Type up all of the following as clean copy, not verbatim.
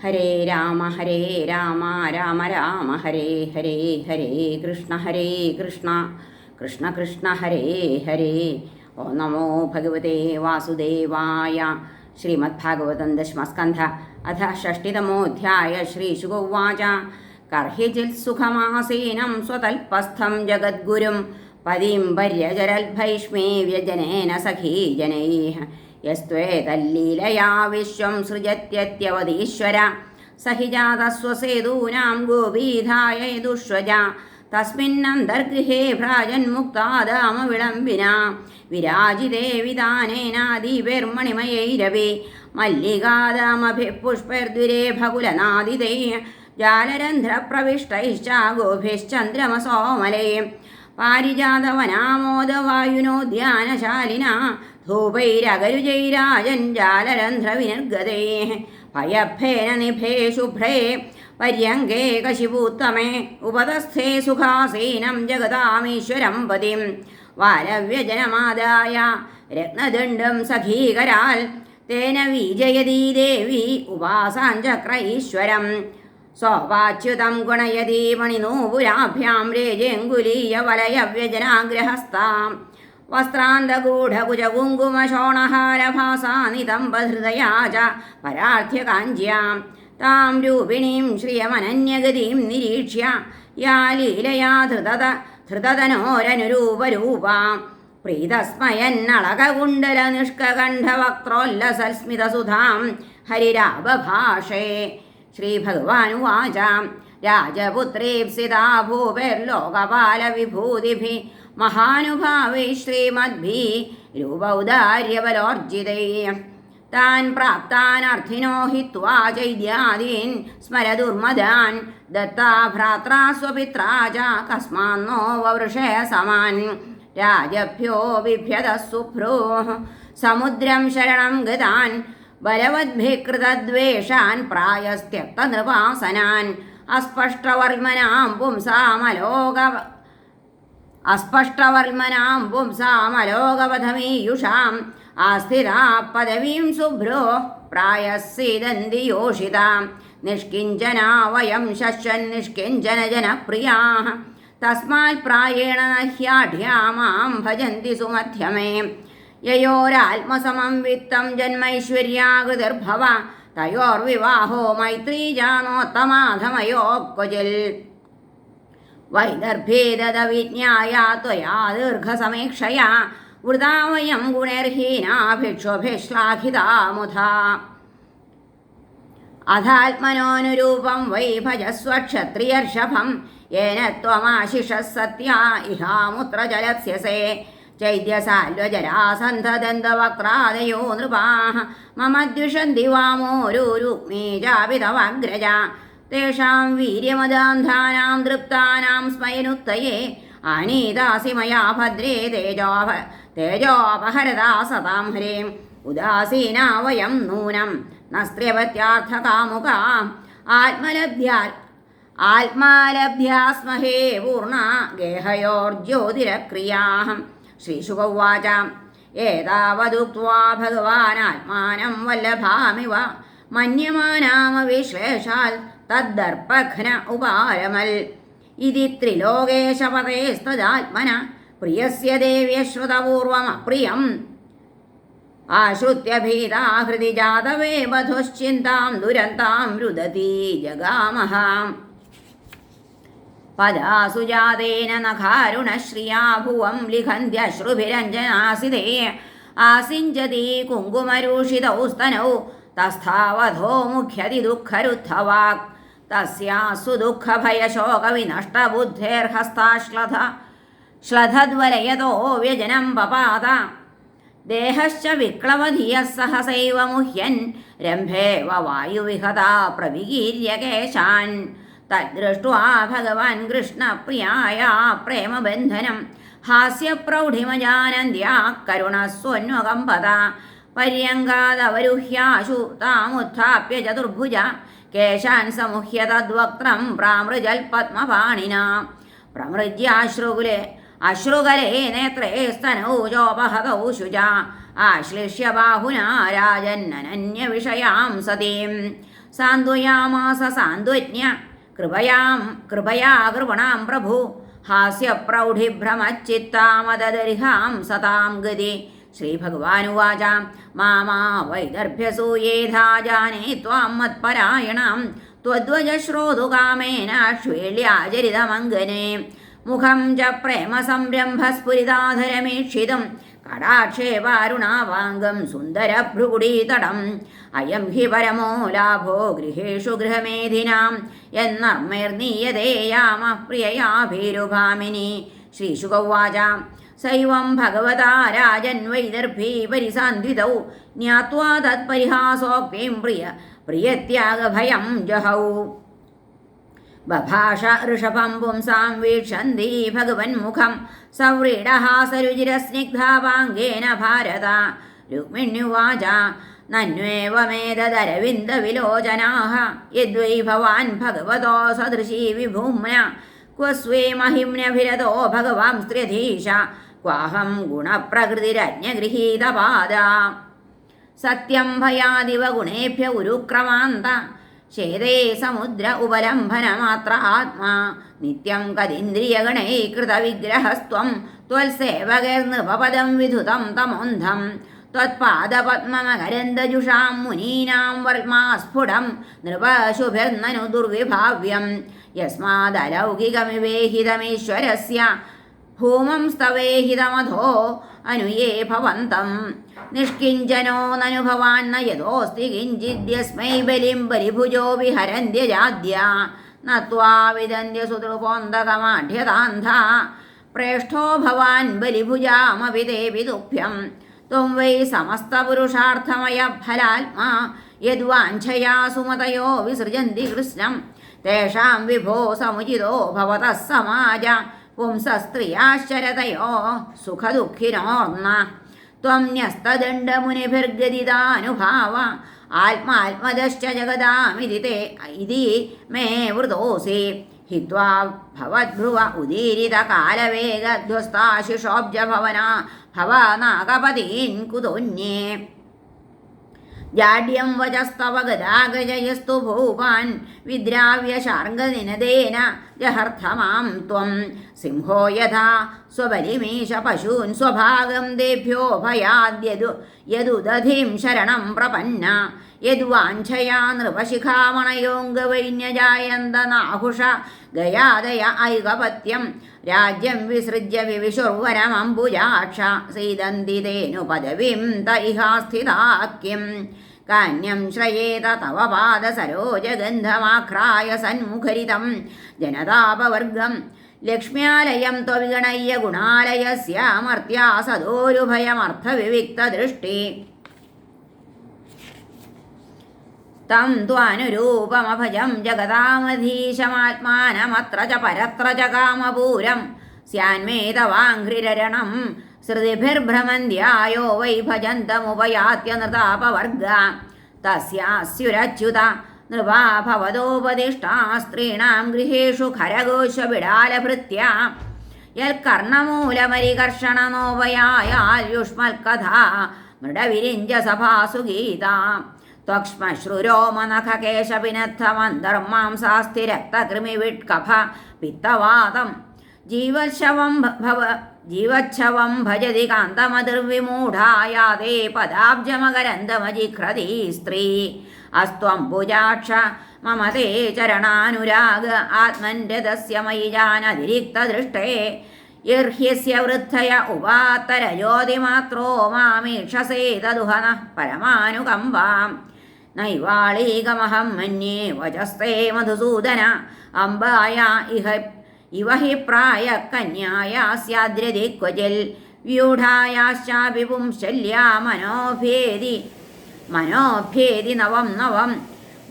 ഹരേ രാമ രാമ രാമ ഹരേ ഹരേ, ഹരേ കൃഷ്ണ കൃഷ്ണ കൃഷ്ണ ഹരേ ഹരേ. ഓം നമോ ഭഗവതേ വാസുദേവായ. ശ്രീമദ്ഭാഗവതം ദശമസ്കന്ധ അഥ ഷഷ്ടിതമോऽധ്യായ. ശ്രീശുകോവാച കർഹിചിത് സുഖമാസീനം സ്വതൽപസ്ഥം ജഗദ്ഗുരും പതിം പര്യചരൽഭൈഷ്മേ വ്യജനേന സഖീജനൈഃ യസ്ത്വേതല്ലീലയാ വിശ്വം സൃജത്യത്യവതീശ്വര സ ഹി ജാതസ്വസേതൂനാം ഗോപീധായ യദുഷ്വജ തസ്മിന്നന്തർഗൃഹേ ഭ്രാജന്മുക്താദാമ വിളംബിന വിരാജിതേ വിതാനേനാദീപൈർമണിമയൈരവി മല്ലികാദാമഭിഃ പുഷ്പൈർദ്വിരേഫകുലനാദിതൈഃ ജാലരന്ധ്രപ്രവിഷ്ടൈശ്ച ഗോഭിശ്ചന്ദ്രമസോമലൈഃ പാരിജാതവനാമോദവായുനോദ്യാനശാലിന ധൂപൈരഗരുജൈരാജൻ ജാലരന്ധ്രവിനിർഗതൈഃ ഭയഭേന നിഭേ ശുഭ്രേ പര്യങ്കേ കശിപൂത്തമേ ഉപതസ്ഥേ സുഖാസീനം ജഗതാമീശ്വരം പതിം വാലവ്യജനമാദായ രത്നദണ്ഡം സഖീകരാൽ തേന വിജയതീ ദേവി ഉപാസാഞ്ചക്ര ഈശ്വരം സ്വവാച്യുതം ഗുണയതി മണിനൂപുരാഭ്യാം രേജേങ്കുലീയ വലയവ്യജനാഗ്രഹസ്ഥാം വസ്ത്രാന്തഗൂഢകുജകുങ്കുമശോണഹാരഭാസാനിതംബഹൃദയാ ച പരാർത്ഥ്യകാഞ്ച്യാം താം രൂപിണീം ശ്രിയമനന്യഗതിം നിരീക്ഷ്യ യാ ലീലയാ ധൃതതനോരനുരൂപരൂപാം പ്രീതസ്മയന്നളകകുണ്ടലനിഷ്കകണ്ഠവക്ത്രോല്ലസൽസ്മിതസുധാം ഹരിരാബഭാഷേ. ശ്രീഭഗവാനുവാച രാജപുത്രീപ്സിതാ ഭൂപൈർലോകപാലവിഭൂതിഭിः മഹാനുഭാവൈः ശ്രീമദ്ഭിः രൂപൗദാര്യബലോർജിതൈः താൻ പ്രാപ്താനർത്ഥിനോ ഹിത്വാ ചൈദ്യാദീൻ സ്മരദുർമദാൻ ദത്താ ഭ്രാത്രാ സ്വപിത്രാ ച കസ്മാന്നോ വവൃഷയ സമാൻ രാജഭ്യോ ബിഭ്യതഃ സുഭ്രൂഃ സമുദ്രം ശരണം ഗതാൻ ബലവദ്ഭികൃതദ്വേഷാൻ പ്രായസ്ത്യക്തനൃപാസനാൻ അസ്പഷ്ടവർമ്മനാം പുംസാമലോകവധമീയുഷാം ആസ്ഥിതാ പദവീം ശുഭ്രോ പ്രായസ്സീദന്തി യോഷിതാം നിഷ്കിഞ്ചനാ വയം ശശ്വൻ നിഷ്കിഞ്ചന ജനപ്രിയാഃ തസ്മാത് പ്രായേണ ന ഹ്യാഢ്യാ മാം ഭജന്തി സുമധ്യമേ യയോരാത്മസമം വിത്തം ജന്മൈശ്വര്യാകൃതിർഭവ തയോർവിവാഹോ മൈത്രീജാനോത്തമാധമയോ ക്വചിൽ വൈദർഭേദവിജ്ഞായ ത്വയാ ദീർഘസമീക്ഷയാ വൃഥാ വയം ഗുണൈർഹീനാഭിക്ഷോഭിശ്ലാഘിതാ മുധാ അഥാത്മനോനുരൂപം വൈ ഭജസ്വ ക്ഷത്രിയർഷഭം യേന ത്വമാശിഷഃ സത്യാ ഇഹാമുത്ര ജലസ്യസേ ചൈദ്യസാല്വജരാസന്ധദന്തവക്ത്രാദയോ നൃപാഃ മമ ദ്വിഷന്തി വാമോരുരുക്മീ ചാപി തവാഗ്രജ തേഷാം വീര്യമദാന്ധാനാം ദൃപ്താനാം സ്മയനുത്തയേ ആനീതാസി മയാ ഭദ്രേ തേജോപഹരതാ സതാം ഹരേം ഉദാസീനാ വയം നൂനം നസ്ത്ര്യവത്യാർത്ഥകാമുകാ ആത്മാലഭ്യാസ്മഹേ പൂർണ്ണ ഗേഹയോർജ്യോതിരക്രിയാഃ. ശ്രീശുകൗവാച ഏതാവതുക്ത്വാ ഭഗവാനാത്മാനം വല്ലഭാമിവ മന്യമാനാമവിശ്ലേഷാൽ തദ്ദർപ്പഘ്ന ഉപാരമൽ ഇതി ത്രിലോകേശപതേസ്തദാത്മന പ്രിയസ്യ ദേവ്യശ്രുതപൂർവമപ്രിയം ആശ്രുത്യ ഭീതാ ഹൃദി ജാതവേ ബധുശ്ചിന്താം ദുരന്താം രുദതി ജഗാമഹ പദാസു ജാതേന നഖാരുണശ്രിയാ ഭുവം ലിഖന്ത്യശ്രുഭിരഞ്ജനാസിതേ ആസിഞ്ചതി കുങ്കുമരൂഷിതൗ സ്തനൗ തസ്ഥാവധോ മുഖ്യതി ദുഃഖരുദ്ധവാക് തസ്യാസു ദുഃഖഭയശോകവിനഷ്ടബുദ്ധേർഹസ്താശ്ലഥദ്വലയതോ വ്യജനം പപാത ദേഹശ്ച വിക്ലവധിയഃ സഹസൈവ മുഹ്യൻ രംഭേവ വായുവിഹതാ പ്രവികീര്യകേശാൻ തദ്ദൃഷ്ട്വാ ഭഗവാൻ കൃഷ്ണപ്രിയായ പ്രേമബന്ധനം ഹാസ്യപ്രൗഢിമജാനന്ദ്യാ കരുണസ്വന്വകമ്പത പര്യങ്കാദവരുഹ്യാശു താമുത്ഥാപ്യ ചതുർഭുജ കേശാൻ സമുഹ്യ തദ്വക്ത്രം പ്രാമൃജൽ പത്മപാണിനാ അശ്രുകലേ നേത്രേ സ്തനൗ ചോപഹതൗ ശുചാ ആശ്ലിഷ്യ ബാഹുനാ രാജന്നനന്യവിഷയാം സതീം സാന്ത്വയാമാസ സാന്ത്വജ്ഞ കൃപയാ കൃപണാം പ്രഭു ഹാസ്യപ്രൗഢിഭ്രമച്ചിത്താമദർഹാം സതാം ഗതി. ശ്രീഭഗവാനുവാച മാമാ വൈദർഭ്യസൂയേധാ ജാനേ ത്വാം മത്പരായണാം ത്വദ്വജശ്രോതുകാമേന ശ്വേള്യാചരിതമംഗനെ. മുഖം ച പ്രേമസംരംഭസ്ഫുരിതാധരമീക്ഷിതും കടാക്ഷേ വാരുണാവാംഗം സുന്ദരഭ്രുകുടീതടം. അയം ഹി പരമോ ലാഭോ ഗൃഹേഷു ഗൃഹമേധിനാം എന്നർമ്മൈർനീയതേയാമ പ്രിയയാഭീരുഭാമിനി. ശ്രീശുകൗവാച സൈവം ഭഗവതാ രാജൻ വൈദർഭീ പരിസാന്വിതൗ ജ്ഞാത്വാ തത്പരിഹാസോക്തിം പ്രിയത്യാഗഭയം ജഹൗ. ബഭാഷ ഋഷഭം പുംസാം വീക്ഷന്തി ഭഗവന്മുഖം സവ്രീഡഹാസരുചിരസ്നിഗ്ധാപാംഗേന ഭാരത. രുക്മിണ്യുവാച നന്വേവമേതദരവിന്ദവിലോചനാഃ യദ്വൈ ഭവാൻ ഭഗവതോ സദൃശീ വിഭൂമ്ന ക്വ സ്വേ മഹിമ്നഭിരതോ ഭഗവാംസ്ത്ര്യധീശ ക്വാഹം ഗുണപ്രകൃതിരജ്ഞഗൃഹീതപാദ. സത്യം ഭയാദിവ ഗുണേഭ്യ ഉരുക്രമാന്ത ശേതേ സമുദ്ര ഉപലംഭനമാത്ര ആത്മാ. നിത്യം കതീന്ദ്രിയഗണൈകൃതവിഗ്രഹസ്ത്വം ത്വൽസേവകൈർനൃപപദം വിധുതം തമോന്ധം. ത്വത്പാദപദ്മമകരന്ദജുഷാം മുനീനാം വർമാസ്ഫുടം നൃപശുഭിർനനു ദുർവിഭാവ്യം. യസ്മാദലൗകികമിവേഹിതമീശ്വരസ്യ ഭൂമം സ്തവേഹിതമധോ അനുയേ ഭവന്തം. നിഷ്കിഞ്ചനോ നനു ഭവാൻ ന യതോസ്തി കിഞ്ചിദ്യസ്മൈ ബലിം ബലിഭുജോ വിഹരന്ത്യജാദ്യ. നത്വാ വിദന്ത്യ സുതൃപോന്തകമാഢ്യതാന്ധ പ്രേഷ്ഠോ ഭവാൻ ബലിഭുജാമപി തേപി തുഭ്യം. ത്വം വൈ സമസ്തപുരുഷാർത്ഥമയ ഫലാത്മാ യദ്വാഞ്ഛയാ സുമതയോ വിസൃജന്തി കൃഷ്ണം. തേഷാം വിഭോ സമുചിതോ ഭവതഃ സമാജ പുംസസ്ത്രിയാശ്ചരതയോ സുഖദുഃഖിനോർന്ന. ത്വം ന്യസ്തദണ്ഡമുനിഭിർഗദിതാനുഭാവ ആത്മാത്മദശ്ച ജഗദാമിതി മേ വൃതോസി. ഹിത്വാ ഭവദ്ഭ്രുവ ഉദീരിതകാലവേഗധ്വസ്താശിഷോബ്ജഭവന ഭവനാഗപതീൻ കുതോന്യേ. ജാഡ്യം വചസ്തവ ഗദാഗജയസ്തു ഭൂപാൻ വിദ്രാവ്യ ശാർഗനിനദേന ജഹർത്ഥമാം ത്വം. സിംഹോ യഥാ സ്വബലിമീശ പശൂൻ സ്വഭാഗം ദേഭ്യോ ഭയാദ്യദുദധിം ശരണം പ്രപന്ന. യദ്വാഞ്ഛയാ നൃപശിഖാമണയോംഗവൈന്യജായന്ത നാഹുഷ ഗയാദയ ഐകപത്യം. രാജ്യം വിസൃജ്യ വിവിശുർവരമംബുജാക്ഷ സീദന്തി തേനു പദവിം തൈഹാസ്ഥിതാക്യം. കാന്യം ശ്രയേത തവ പാദസരോജഗന്ധമാഘ്രായ സന്മുഖരിതം ജനതാപവർഗം. ലക്ഷ്മ്യാലയം ത്വവിഗണയ്യ ഗുണാലയസ്യാമർത്യാ സദോരുഭയമർത്ഥവിവിക്തദൃഷ്ടി. തം ത്വാനുരൂപമഭജം ജഗതാമധീശമാത്മാനമത്ര ച പരത്ര ച കാമപൂരം. സ്യാന്മേ തവാഘ്രിരണം ശ്രുതിഭിർഭ്രമന്ധ്യായോ വൈ ഭജന്തമുപയാത്യനൃതാപവർഗ. തസ്യാസ്യുരച്യുത നൃപാ ഭവതോപദിഷ്ടാ സ്ത്രീണാം ഗൃഹേഷു ഖരഘോഷബിഡാലഭൃത്യ. യൽകർണമൂലമരികർഷണനോപയായുഷ്മൽകഥാ മൃഡവിരിഞ്ച സഭാസു ഗീത. ത്വക്ഷ്മശ്രുരോമനഖകേശപിനദ്ധമന്തർമാംസാസ്ഥിരക്തകൃമിവിട്കഫ പിത്തവാതം. ജീവച്ഛവം ഭജതി കാന്തമതിർവിമൂഢായാതേ പദാബ്ജമകരന്ദമജിഘ്രതി സ്ത്രീ. അസ്ത്വംബുജാക്ഷ മമ തേ ചരണാനുരാഗ ആത്മൻരതസ്യ മയി ജാനതിരിക്തദൃഷ്ടേ. യർഹ്യസ്യ വൃദ്ധയ ഉപാത്തരജ്യോതിമാത്രോ മാമീക്ഷസേ തദുഹനഃ പരമാനുകമ്പാം. നൈവാളീകമഹം മന്യേ വചസ്തേ മധുസൂദന. അംബായ ഇവ ഹി പ്രായ കന്യായാ സ്യാദ്രതി ക്വചിൽ. വ്യൂഢായാശ്ചാപി പുംശല്യാ മനോഭ്യേതി നവം നവം.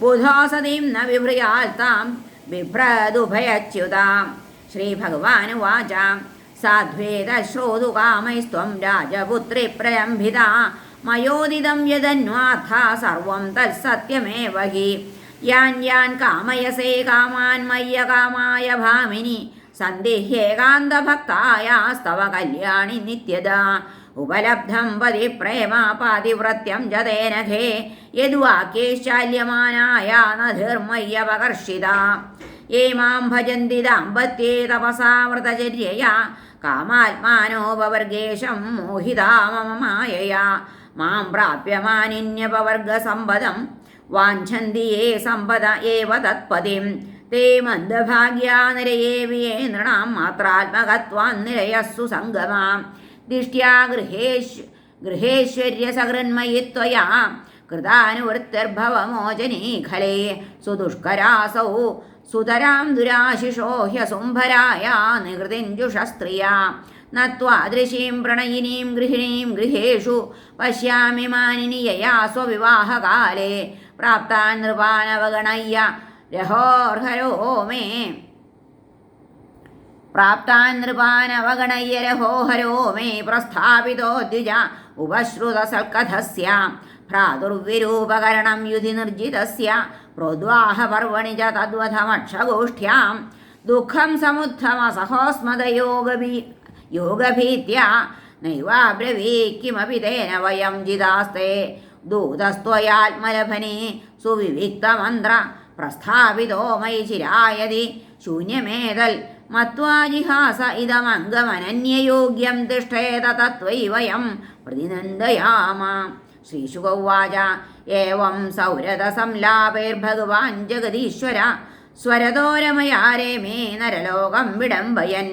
ബുധോസതിം ന വിഭ്രയാൽത്താം ബിഭ്രദുഭയച്യുതാം. ശ്രീഭഗവാനുവാച സാധ്വേത ശ്രോതുകാമൈസ്ത്വം രാജപുത്രി പ്രലംഭിത. മയോദിതം യദന്വാർത്ഥ സർവം തത്സത്യമേവ ഹി. യാൻ കാമയസേ കാമാൻ മയ്യകാമായ ഭാമിനി. സന്ദിഹ്യേകാന്തഭക്തായാസ്തവ കല്യാണി നിത്യദാ. ഉപലബ്ധം പതി പ്രേമ പാതിവ്രത്യം ച തേനഘേ യദ്വാക്യേശ്ചാല്യമാനായ നധിർമയ്യപകർഷിത യേ മാം ഭജന്തി ദാമ്പത്യേ തപസാ വ്രതചര്യയാ കാമാത്മാനോപവർഗേശം മോഹിതാ മമ മായയാ മാം പ്രാപ്യമാനിന്യപവർഗസമ്പദം വാഞ്ചന്തി യേ സമ്പദ ഏവ തത്പതിം തേ മന്ദഭാഗ്യാ നിരയേ വിയേ നൃണാം മാത്രാത്മകത്വാൻ നിരയസ്സു സംഗമാം ദിഷ്ട്യാ ഗൃഹേശ്വര്യസകൃന്മയി ത്വയാ കൃതാനുവൃത്തിർഭവമോചനീ ഖലേ സുദുഷ്കരാസൗ സുതരാം ദുരാശിഷോ ഹ്യസുംഭരായ നികൃതിഞ്ജുഷസ്ത്രിയാ നത്വാദൃശീം പ്രണയിനീം ഗൃഹിണീം ഗൃഹേഷു പശ്യാമി മാനിനി യയാ സ്വവിവാഹകാലേ പ്രാപ്താൻ നൃപാനവഗണയ്യ രഹോർഹരോ മേ പ്രാപ്താൻ നൃപാനവഗണയ്യ രഹോഹരോ മേ പ്രസ്ഥാപിതോ ദ്വിജ ഉപശ്രുതസൽക്കഥസ്യ ഭ്രാതുർവിരൂപകരണം യുധി നിർജിതസ്യ പ്രോദ്വാഹപർവണി ച തദ്വധമക്ഷഗോഷ്ഠ്യാം ദുഃഖം സമുത്ഥമസഹോസ്മദയോഗഭീത്യാ നൈവാബ്രവീ കിമപി തേന വയം ജിതാസ്തേ ദൂതസ്ത്വയാത്മലഭനേ സുവിവിക്തമന്ത്ര പ്രസ്ഥാപിതോ മയി ചിരായതി ശൂന്യമേതൽ മത്വാ ജിഹാസ ഇതമംഗമനന്യയോഗ്യം തിഷ്ഠേത തത്വൈ വയം പ്രതിനന്ദയാമ. ശ്രീശുക ഉവാച ഏവം സൗരതസംലാപൈർഭഗവാൻ ജഗദീശ്വര സ്വരതോരമയാരേ മേ നരലോകം വിഡംബയൻ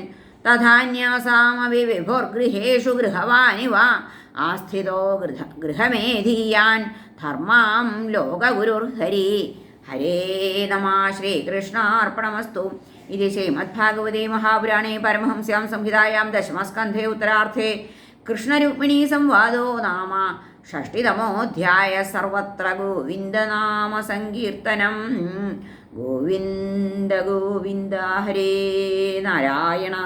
തഥാന്യാസാമപി വിഭുർഗൃഹേഷു ഗൃഹവാനിവ ആസ്ഥിതോ ഗൃഹമേധീയാൻ ധർമാം ലോകഗുരുർഹരി. ഹരേ നമഃ. ശ്രീകൃഷ്ണാർപ്പണമസ്തു. ഇതി ശ്രീമദ്ഭാഗവതേ മഹാപുരാണേ പരമഹംസ്യാം സംഹിതായാം ദശമസ്കന്ധേ ഉത്തരാർത്ഥേ കൃഷ്ണരുക്മിണീ സംവാദോ നാമ ഷഷ്ടിതമോऽധ്യായ. സർവത്ര ഗോവിന്ദനാമ സങ്കീർത്തനം. ഗോവിന്ദ ഗോവിന്ദ. ഹരേ നാരായണ.